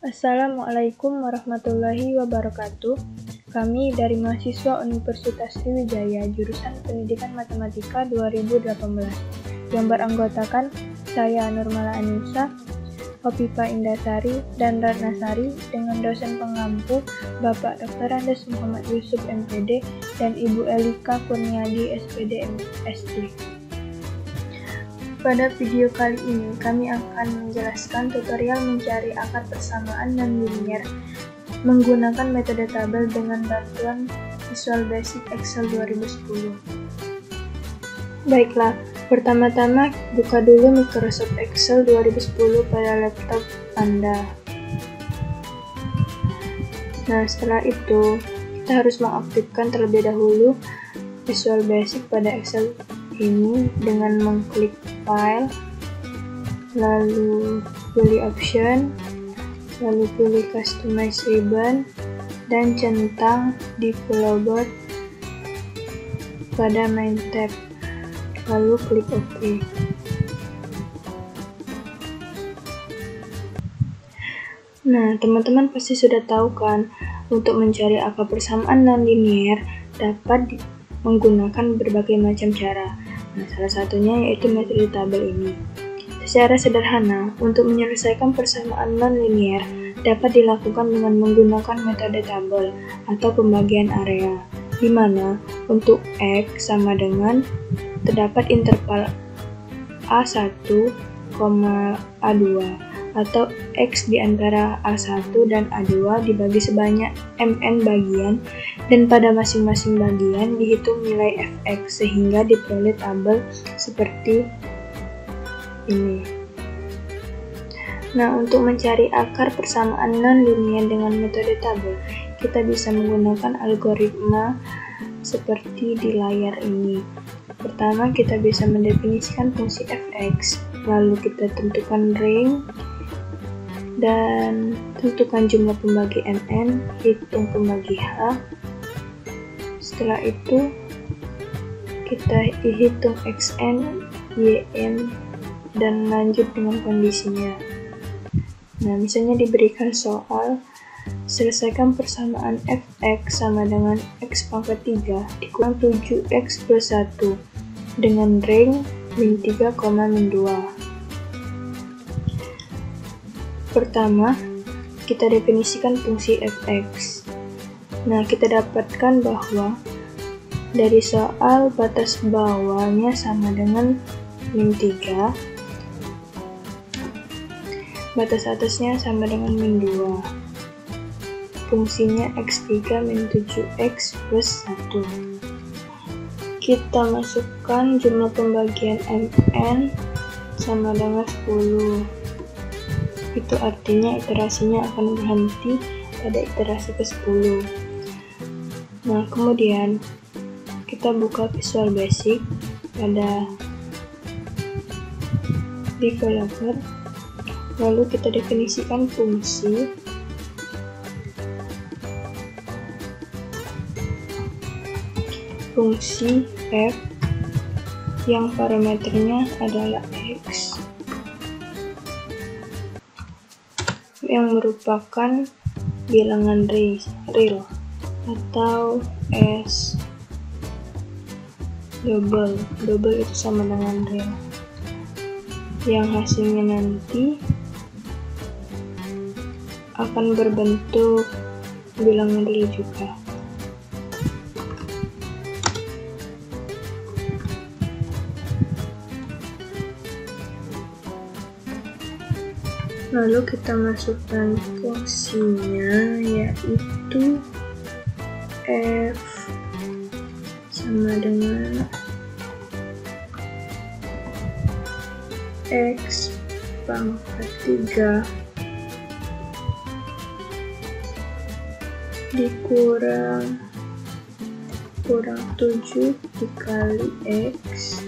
Assalamualaikum warahmatullahi wabarakatuh. Kami dari mahasiswa Universitas Sriwijaya jurusan Pendidikan Matematika 2018 yang beranggotakan saya Nurmala Anissa, Hopipa Indasari, dan Ratnasari dengan dosen pengampu Bapak Dr. Andes Muhammad Yusuf MPD dan Ibu Elika Kurniadi SPD MSc. Pada video kali ini, kami akan menjelaskan tutorial mencari akar persamaan non-linier menggunakan metode tabel dengan bantuan Visual Basic Excel 2010. Baiklah, pertama-tama buka dulu Microsoft Excel 2010 pada laptop Anda. Nah, setelah itu, kita harus mengaktifkan terlebih dahulu Visual Basic pada Excel ini dengan mengklik File, lalu pilih Option, lalu pilih Customize Ribbon, dan centang Developer pada Main tab, lalu klik OK. Nah, teman-teman pasti sudah tahu kan, untuk mencari akar persamaan non-linier dapat menggunakan berbagai macam cara. Nah, salah satunya yaitu metode tabel ini. Secara sederhana, untuk menyelesaikan persamaan non-linier dapat dilakukan dengan menggunakan metode tabel atau pembagian area, di mana untuk X sama dengan terdapat interval A1, A2, atau X di antara A1 dan A2 dibagi sebanyak MN bagian, dan pada masing-masing bagian dihitung nilai Fx sehingga diperoleh tabel seperti ini. Nah, untuk mencari akar persamaan non-linier dengan metode tabel, kita bisa menggunakan algoritma seperti di layar ini. Pertama, kita bisa mendefinisikan fungsi Fx, lalu kita tentukan ring, dan tentukan jumlah pembagi MN, hitung pembagi H. Setelah itu, kita hitung XN, YN, dan lanjut dengan kondisinya. Nah, misalnya diberikan soal, selesaikan persamaan Fx sama dengan X pangkat 3 dikurang 7X plus 1 dengan ring min 3, min 2. Pertama, kita definisikan fungsi Fx. Nah, kita dapatkan bahwa dari soal batas bawahnya sama dengan min 3, batas atasnya sama dengan min 2. Fungsinya X3 min 7X plus 1. Kita masukkan jumlah pembagian MN sama dengan 10. Itu artinya iterasinya akan berhenti pada iterasi ke-10. Nah, kemudian kita buka Visual Basic pada Developer, lalu kita definisikan fungsi F yang parameternya adalah X, yang merupakan bilangan real atau S double itu sama dengan real, yang hasilnya nanti akan berbentuk bilangan real juga. Lalu kita masukkan fungsinya, yaitu F sama dengan X pangkat 3 dikurang 7 dikali X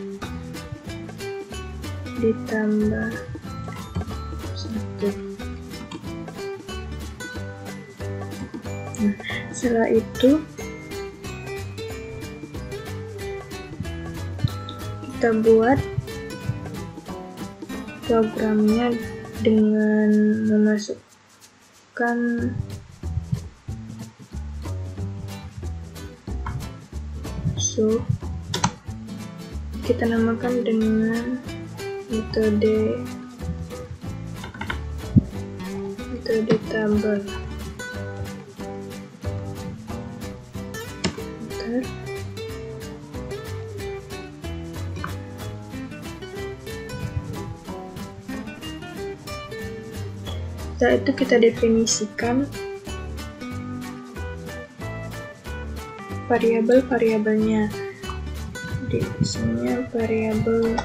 ditambah 1. Nah, setelah itu kita buat programnya dengan memasukkan namakan kita namakan dengan metode tabel. Setelah itu kita definisikan variabel-variabelnya. Definisinya variabel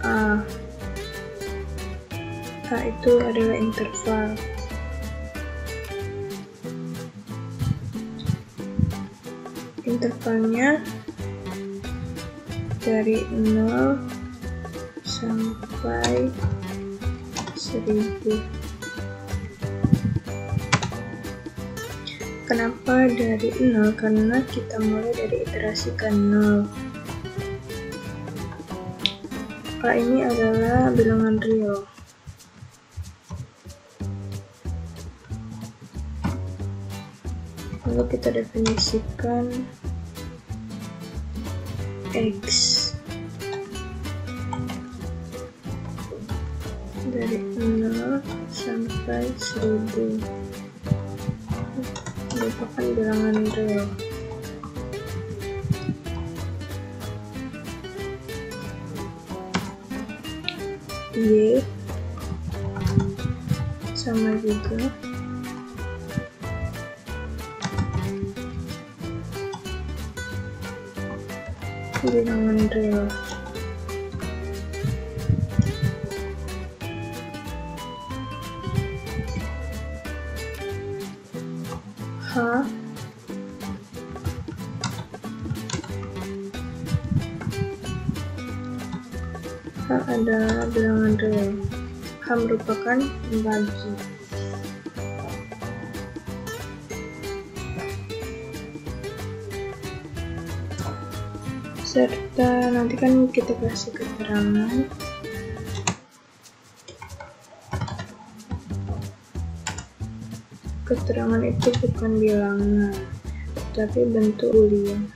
A. A itu adalah interval. Intervalnya dari 0 sampai 1000. Kenapa dari 0? Karena kita mulai dari iterasi ke 0. A ini adalah bilangan real. Lalu kita definisikan X dari 0 sampai 1000 merupakan bilangan real. Y sama juga bilangan real. H adalah bilangan real. H merupakan pembagi. Serta nanti kan kita kasih keterangan itu bukan bilangan tapi bentuk boolean.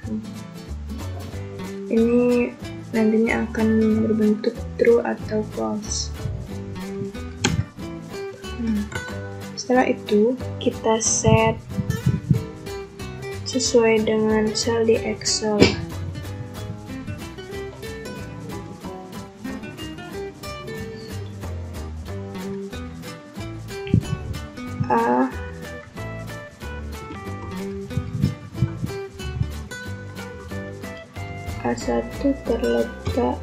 Ini nantinya akan berbentuk true atau false. Setelah itu kita set sesuai dengan sel di Excel. A1 terletak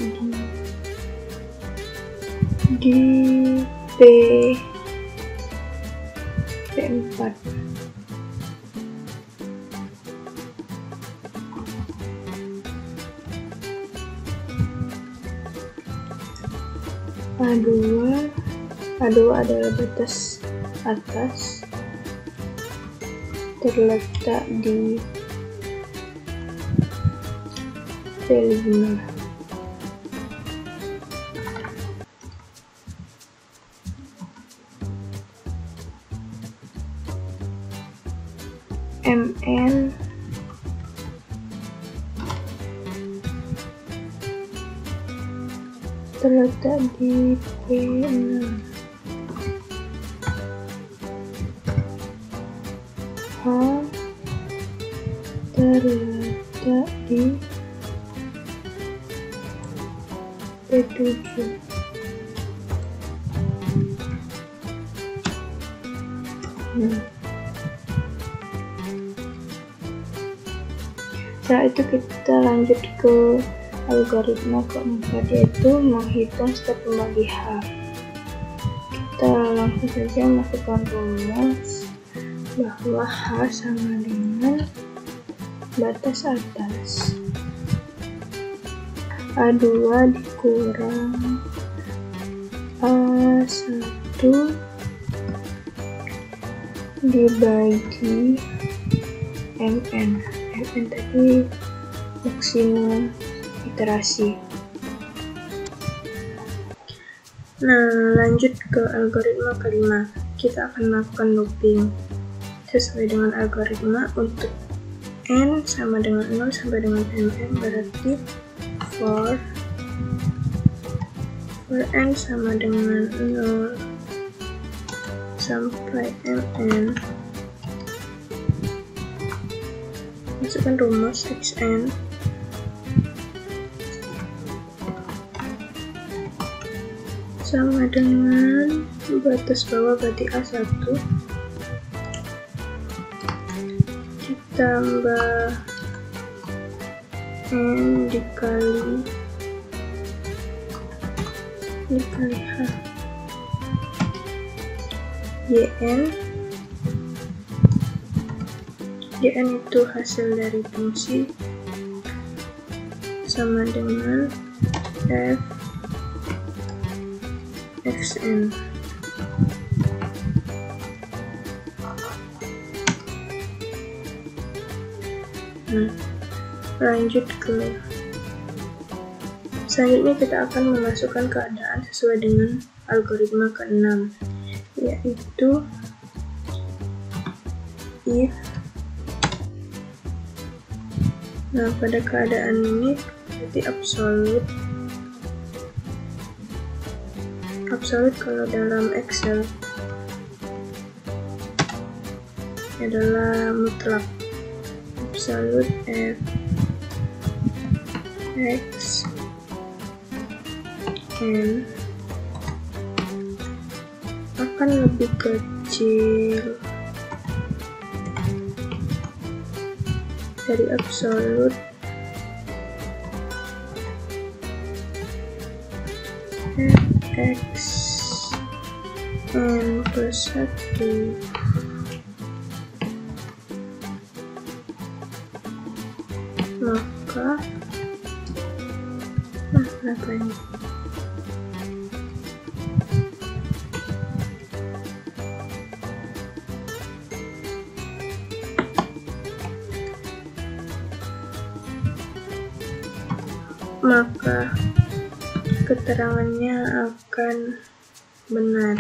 di P4. A2 adalah batas atas terletak di P5. MN terletak di P6. H terletak di P7. Setelah itu kita lanjut ke algoritma keempat, yaitu menghitung step pembagi H. Kita langsung saja masukkan rumus bahwa H sama dengan batas atas A2 dikurang A1 dibagi MN. MN tadi maksimum iterasi. Nah, lanjut ke algoritma kelima. Kita akan melakukan looping sesuai dengan algoritma. Untuk n sama dengan 0 sampai dengan mn, berarti for n sama dengan 0 sampai mn, masukkan rumus xn sama dengan batas bawah berarti A1 ditambah N dikali H YN itu hasil dari fungsi sama dengan f xn. Nah, lanjut ke selanjutnya kita akan memasukkan keadaan sesuai dengan algoritma ke-6, yaitu if. Nah, pada keadaan ini berarti absolute kalau dalam Excel adalah mutlak. Absolute f x n akan lebih kecil dari absolute x n plus 1, maka apa ini? Maka keterangannya akan benar.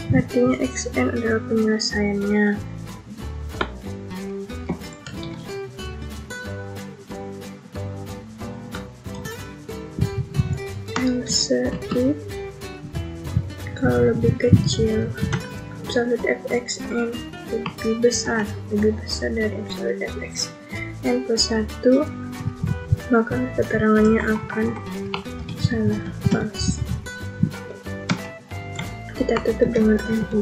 Artinya xn adalah penyelesaiannya. Else if kalau lebih kecil, absolute fxn lebih besar dari absolute fxn plus 1, maka keterangannya akan salah, false. Kita tutup dengan NU.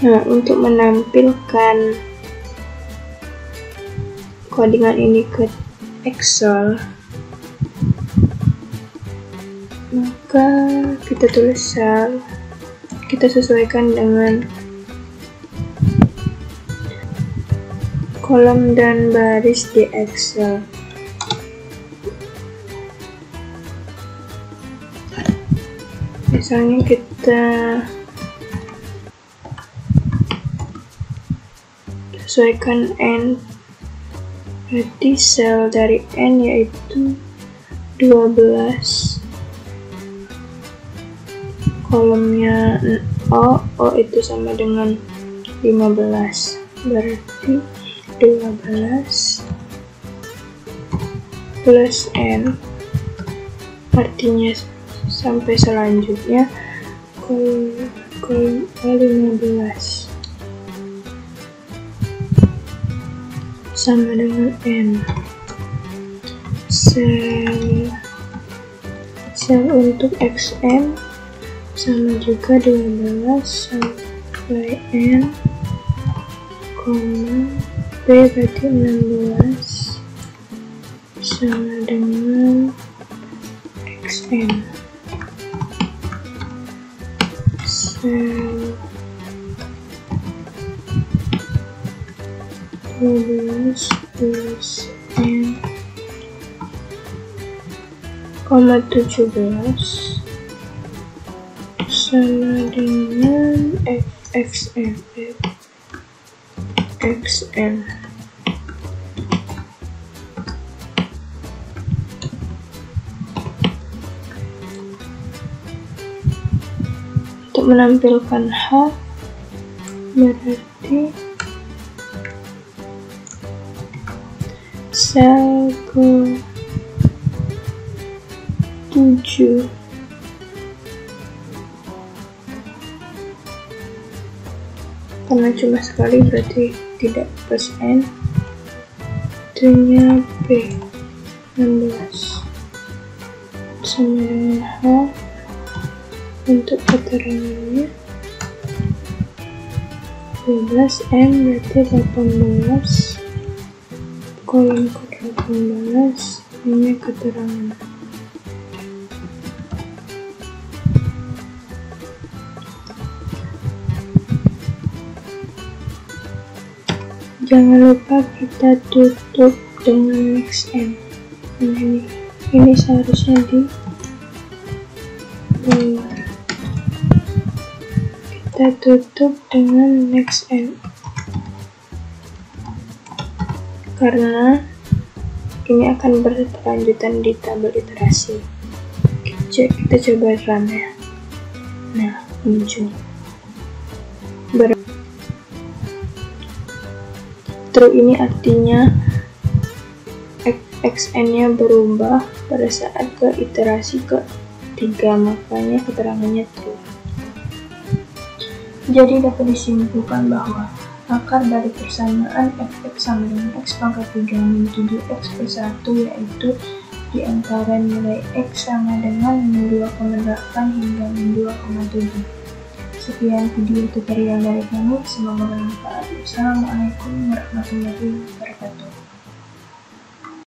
Nah, untuk menampilkan codingan ini ke Excel, maka kita tulis sel, kita sesuaikan dengan kolom dan baris di Excel. Misalnya kita sesuaikan N, berarti sel dari N yaitu 12, kolomnya O itu sama dengan 15, berarti 12 plus N, artinya sampai selanjutnya kolom 15 sama dengan N. Sel untuk XN sama juga 12 sampai N, B berarti 16 sama dengan XN. Sel 12 plus N, 17 sama dengan XN. xn. Untuk menampilkan H berarti sel ke 7 karena cuma sekali berarti tidak plus N. Itunya P 16 sama dengan H. Untuk keterangannya 12 M berarti 18 kolom ke 18. Ini keterangan. Jangan lupa kita tutup dengan next N. Ini seharusnya di bawah. Kita tutup dengan next N karena ini akan berkelanjutan di tabel iterasi. Kita coba run ya. Nah, muncul. True ini artinya xn-nya berubah pada saat ke iterasi ke-3, makanya keterangannya true. Jadi dapat disimpulkan bahwa akar dari persamaan fx sama dengan x pangkat 3 min 7x plus 1 yaitu di antara nilai x sama dengan min 2,8 hingga min 2,7. Sekian video tutorial dari kami, semoga bermanfaat. Wassalamualaikum warahmatullahi wabarakatuh.